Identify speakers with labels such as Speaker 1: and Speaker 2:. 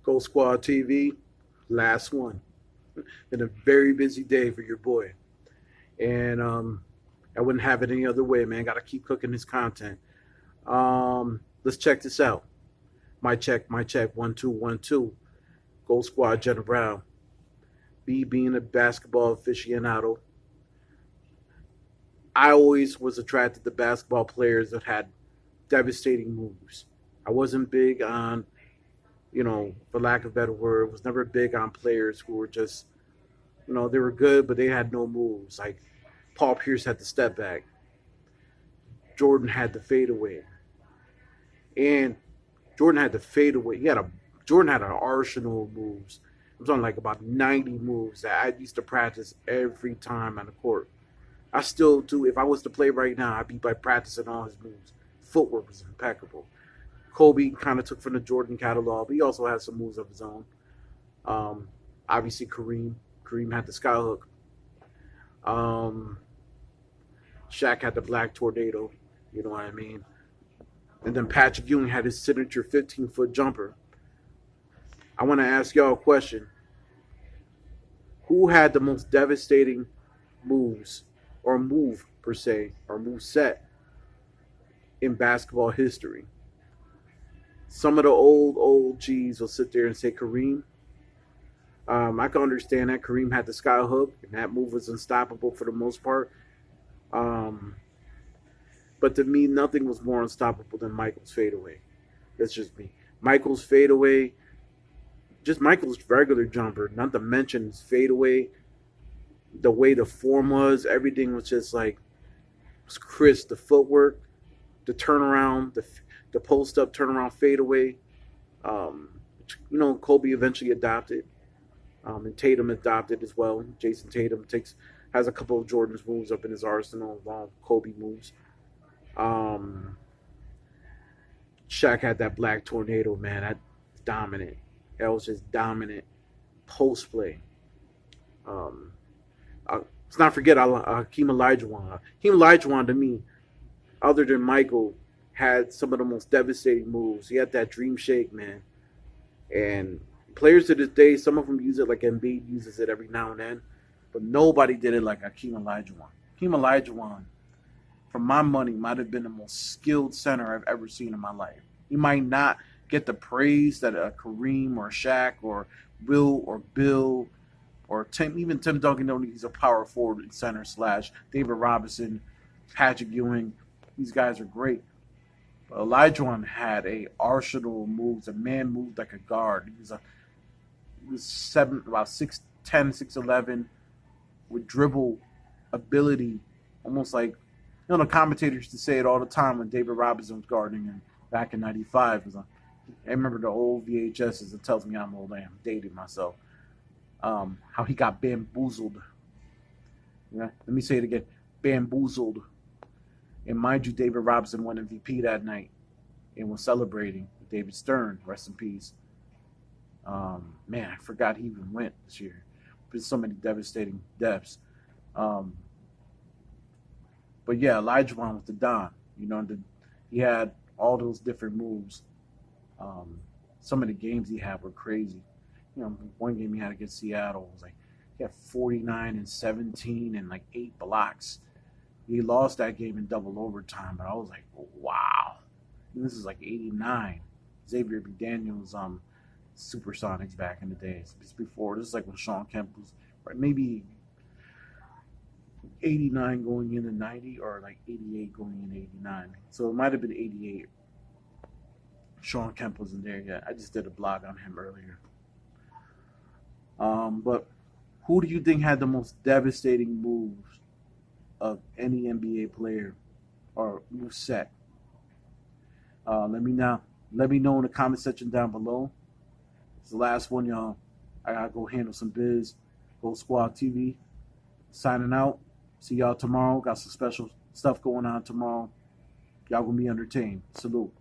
Speaker 1: Gold Squad TV, last one. Been a very busy day for your boy. And I wouldn't have it any other way, man. Got to keep cooking this content. Let's check this out. My check, 1 2 1 2. Gold Squad General. B being a basketball aficionado. I always was attracted to basketball players that had devastating moves. I wasn't big on, for lack of a better word, was never big on players who were just, they were good, but they had no moves. Like Paul Pierce had the step back, Jordan had the fadeaway, and Jordan had the fadeaway. Jordan had an arsenal of moves. I'm talking like about 90 moves that I used to practice every time on the court. I still do. If I was to play right now, I'd be by practicing all his moves. Footwork was impeccable. Kobe kind of took from the Jordan catalog, but he also had some moves of his own. Obviously, Kareem. Kareem had the skyhook. Um, Shaq had the black tornado. You know what I mean? And then Patrick Ewing had his signature 15-foot jumper. I want to ask y'all a question. Who had the most devastating moves, or move per se, or move set in basketball history? Some of the old G's will sit there and say Kareem. I can understand that Kareem had the sky hook, and that move was unstoppable for the most part. Um, but to me, nothing was more unstoppable than Michael's fadeaway. That's just me. Michael's fadeaway, just Michael's regular jumper, not to mention his fadeaway, the way the form was, everything was just like, it was crisp. The footwork, the turnaround, the post up turnaround fadeaway. Kobe eventually adopted, and Tatum adopted as well. Jason Tatum has a couple of Jordan's moves up in his arsenal, along with Kobe moves. Um, Shaq had that black tornado, man. That dominant. That was just dominant post play. Um, let's not forget Hakeem Olajuwon. Hakeem Olajuwon, to me, other than Michael, had some of the most devastating moves. He had that dream shake, man. And players to this day, some of them use it like Embiid uses it every now and then, but nobody did it like Hakeem Olajuwon. Hakeem Olajuwon, for my money, might have been the most skilled center I've ever seen in my life. He might not get the praise that a Kareem or a Shaq or Will or Bill or even Tim Duncan, don't think he's a power forward center / David Robinson, Patrick Ewing. These guys are great. But Olajuwon had a arsenal of moves. A man moved like a guard. He was about 6'10", 6'11", with dribble ability, almost like, the commentators used to say it all the time when David Robinson was guarding him back in '95. I remember the old VHSs. It tells me I'm old. I am dating myself. How he got bamboozled. Yeah, let me say it again. Bamboozled. And mind you, David Robinson won MVP that night and was celebrating with David Stern. Rest in peace. Man, I forgot he even went this year. There's so many devastating deaths. But yeah, Olajuwon was the Don. He had all those different moves. Some of the games he had were crazy. One game he had against Seattle was like he had 49 and 17 and like 8 blocks. He lost that game in double overtime, but I was like, wow. And this is like '89. Xavier B. Daniels, Supersonics back in the days. This is like when Sean Kemp was right, maybe 89 going into 90 or like 88 going into 89. So it might have been 88. Sean Kemp wasn't there yet. I just did a blog on him earlier. But who do you think had the most devastating moves of any NBA player or move set? Let me know in the comment section down below. It's the last one, y'all. I gotta go handle some biz. Gold Squad TV. Signing out. See y'all tomorrow. Got some special stuff going on tomorrow. Y'all gonna be entertained. Salute.